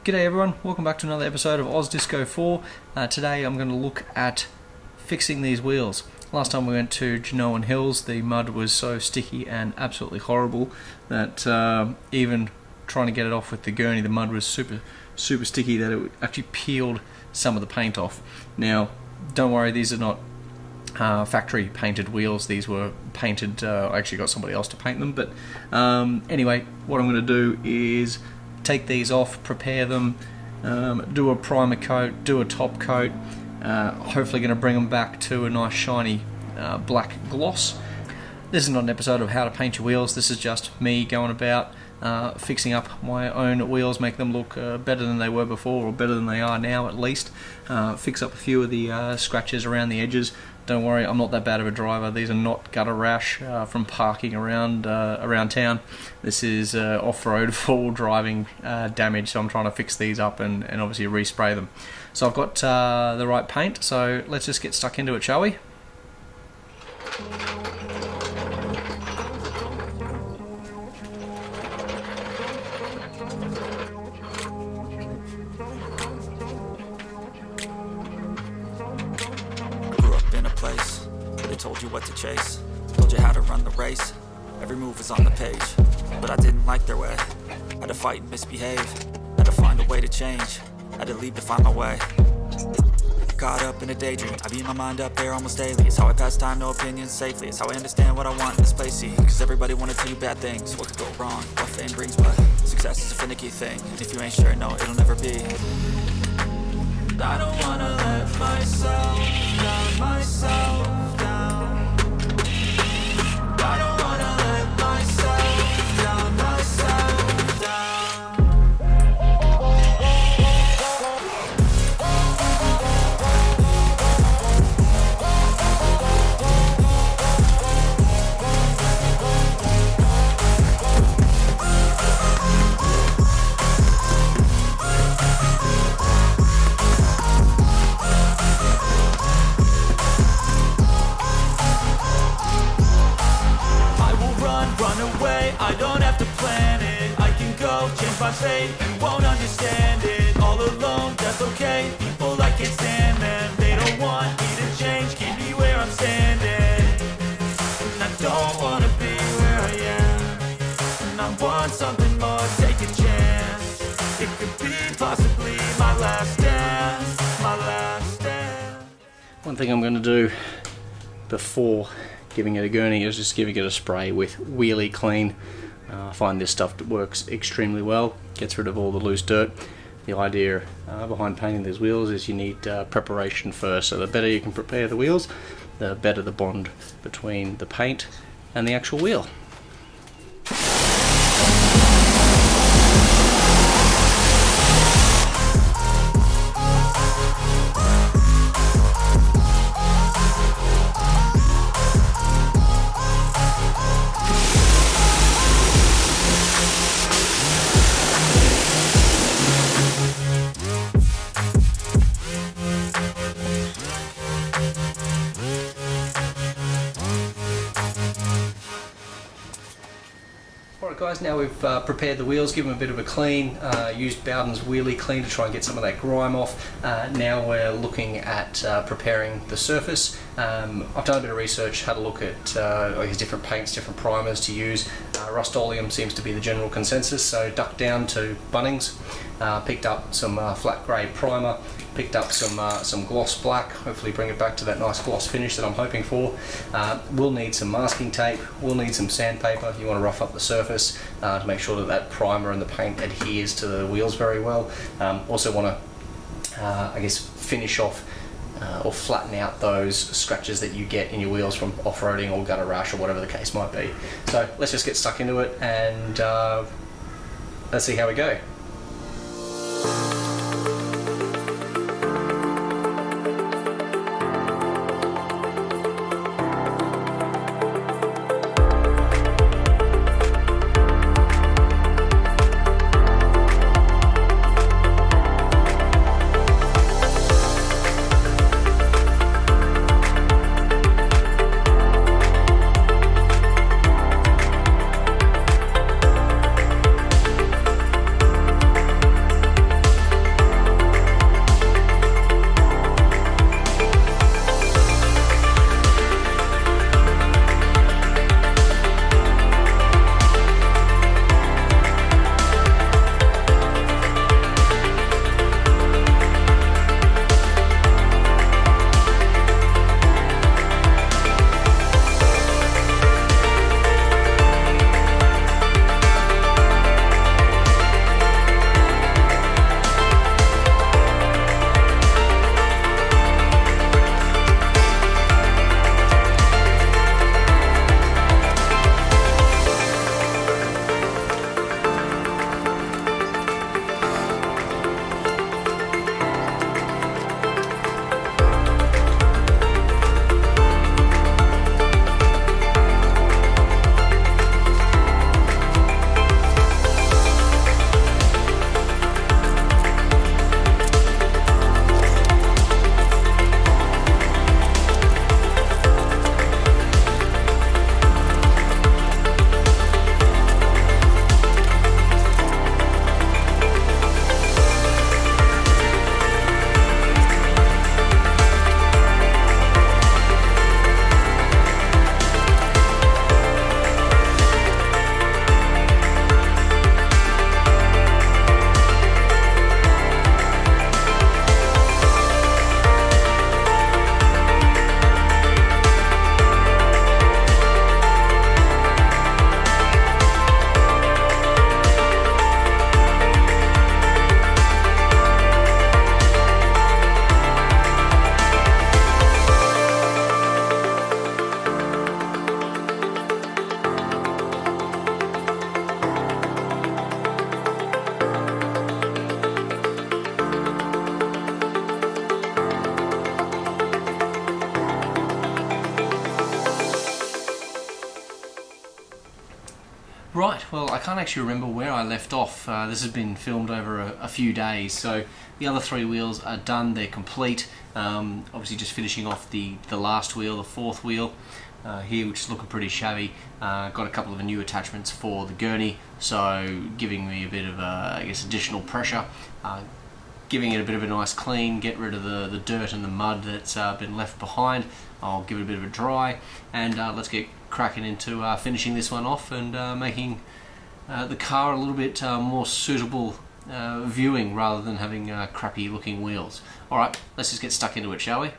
G'day everyone, welcome back to another episode of AusDisco4. Today I'm going to look at fixing these wheels. Last time we went to Genoan Hills, the mud was so sticky and absolutely horrible that even trying to get it off with the gurney, the mud was super sticky that it actually peeled some of the paint off. Now, don't worry, these are not factory painted wheels. These were painted, I actually got somebody else to paint them, but anyway, what I'm going to do is take these off, prepare them, do a primer coat, do a top coat, hopefully going to bring them back to a nice shiny black gloss. This is not an episode of how to paint your wheels, this is just me going about fixing up my own wheels, make them look better than they were before, or better than they are now at least. Fix up a few of the scratches around the edges. Don't worry, I'm not that bad of a driver. These are not gutter rash from parking around town. This is off-road full driving damage, so I'm trying to fix these up and obviously respray them. So I've got the right paint, so let's just get stuck into it, shall we? Told you what to chase, told you how to run the race. Every move was on the page, but I didn't like their way. Had to fight and misbehave, had to find a way to change, had to leave to find my way. Caught up in a daydream, I beat my mind up there almost daily. It's how I pass time, no opinions safely. It's how I understand what I want in this place, see. Cause everybody wanna tell you bad things, what could go wrong, what fame brings, but success is a finicky thing. And if you ain't sure, no, it'll never be. I don't wanna let myself down, myself down. I don't wanna let myself down, myself down. I don't have to plan it, I can go change my fate. You won't understand it, all alone, that's okay. People I can't stand them, they don't want me to change. Keep me where I'm standing, and I don't wanna be where I am. And I want something more, take a chance. It could be possibly my last dance, my last dance. One thing I'm going to do before giving it a gurney is just giving it a spray with Wheelie Clean. I find this stuff works extremely well, gets rid of all the loose dirt. The idea behind painting these wheels is you need preparation first, so the better you can prepare the wheels, the better the bond between the paint and the actual wheel. Alright guys, now we've prepared the wheels, given them a bit of a clean, used Bowden's Wheelie Clean to try and get some of that grime off. Now we're looking at preparing the surface. I've done a bit of research, had a look at I guess different paints, different primers to use. Rust-Oleum seems to be the general consensus, so ducked down to Bunnings, picked up some flat grey primer, picked up some gloss black, hopefully bring it back to that nice gloss finish that I'm hoping for. We'll need some masking tape, we'll need some sandpaper. You want to rough up the surface to make sure that that primer and the paint adheres to the wheels very well. Also want to I guess finish off or flatten out those scratches that you get in your wheels from off-roading or gutter rash or whatever the case might be. So let's just get stuck into it and let's see how we go. well, I can't actually remember where I left off. This has been filmed over a few days, so the other 3 wheels are done, they're complete. Obviously just finishing off the last wheel, the 4th wheel here, which is looking pretty shabby. Got a couple of new attachments for the gurney, so giving me a bit of, I guess, additional pressure. Giving it a bit of a nice clean, get rid of the dirt and the mud that's been left behind. I'll give it a bit of a dry, and let's get cracking into finishing this one off and making the car a little bit more suitable viewing rather than having crappy looking wheels. Alright, let's just get stuck into it, shall we?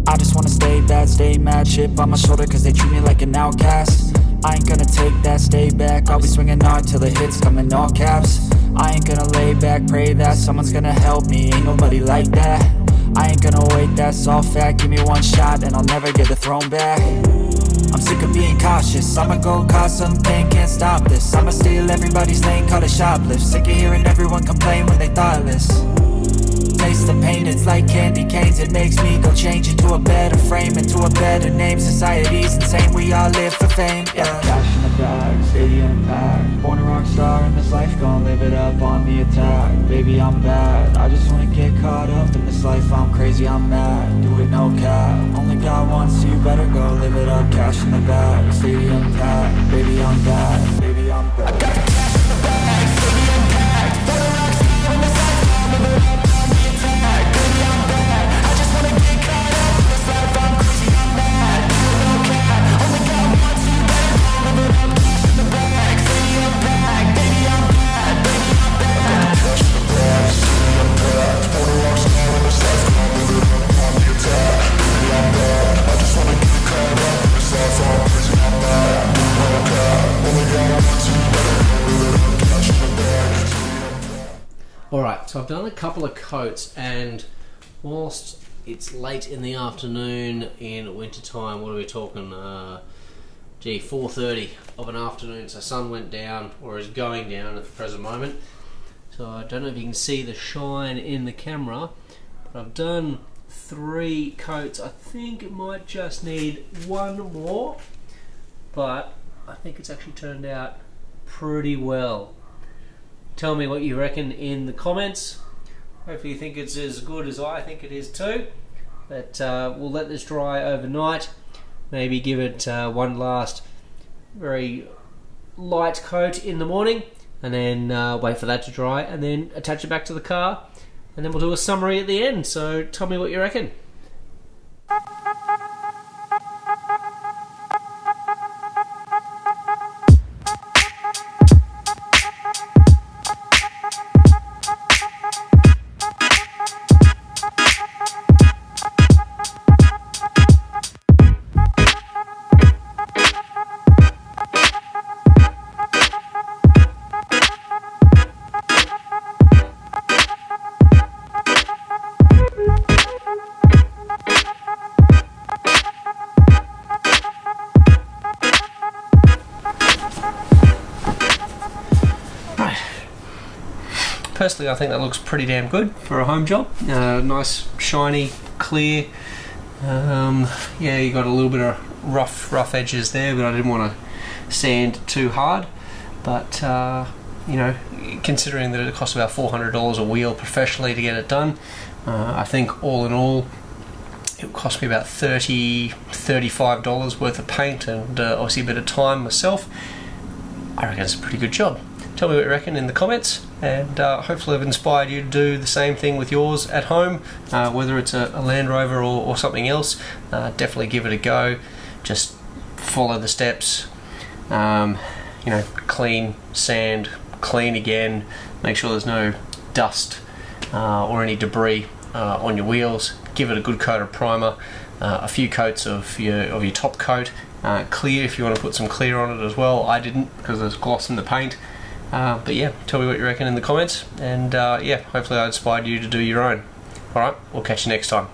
I just wanna stay bad, stay mad. Chip on my shoulder cause they treat me like an outcast. I ain't gonna take that, stay back. I'll be swinging hard till the hits come in all caps. I ain't gonna lay back, pray that someone's gonna help me. Ain't nobody like that. I ain't gonna wait, that's all fact. Give me one shot and I'll never get the throne back. I'm sick of being cautious, I'ma go cause some pain, can't stop this. I'ma steal everybody's lane, call it shoplift. Sick of hearing everyone complain when they thoughtless. Taste the pain, it's like candy canes. It makes me go change into a better frame, into a better name. Society's insane, we all live for fame, yeah. Cash in the bag, stadium packed. Born a rock star in this life, gon' live it up on the attack. Baby, I'm bad, I just wanna get caught up in this life. I'm crazy, I'm mad, do it no cap. Only God wants you, better go live it up. Cash in the bag, stadium packed. Baby, I'm bad, baby, I'm bad. I got the cash in the bag, stadium packed. Born a rock star in this life, gon' live it up. Alright, so I've done a couple of coats, and whilst it's late in the afternoon in winter time, what are we talking, 4:30 of an afternoon, so sun went down, or is going down at the present moment. So I don't know if you can see the shine in the camera, but I've done 3 coats. I think it might just need 1 more, but I think it's actually turned out pretty well. Tell me what you reckon in the comments. Hopefully you think it's as good as I think it is too. But we'll let this dry overnight. Maybe give it one last very light coat in the morning, and then wait for that to dry, and then attach it back to the car, and then we'll do a summary at the end. So tell me what you reckon. Personally, I think that looks pretty damn good for a home job. Nice, shiny, clear. Yeah, you got a little bit of rough edges there, but I didn't want to sand too hard. But you know, considering that it costs about $400 a wheel professionally to get it done, I think all in all, it cost me about $35 worth of paint and obviously a bit of time myself. I reckon it's a pretty good job. Tell me what you reckon in the comments, and hopefully I've inspired you to do the same thing with yours at home, whether it's a Land Rover or something else. Definitely give it a go. Just follow the steps. You know, clean, sand, clean again. Make sure there's no dust or any debris on your wheels. Give it a good coat of primer, a few coats of your top coat, clear if you want to put some clear on it as well. I didn't, because there's gloss in the paint. But yeah, tell me what you reckon in the comments, and yeah, hopefully I inspired you to do your own. Alright, we'll catch you next time.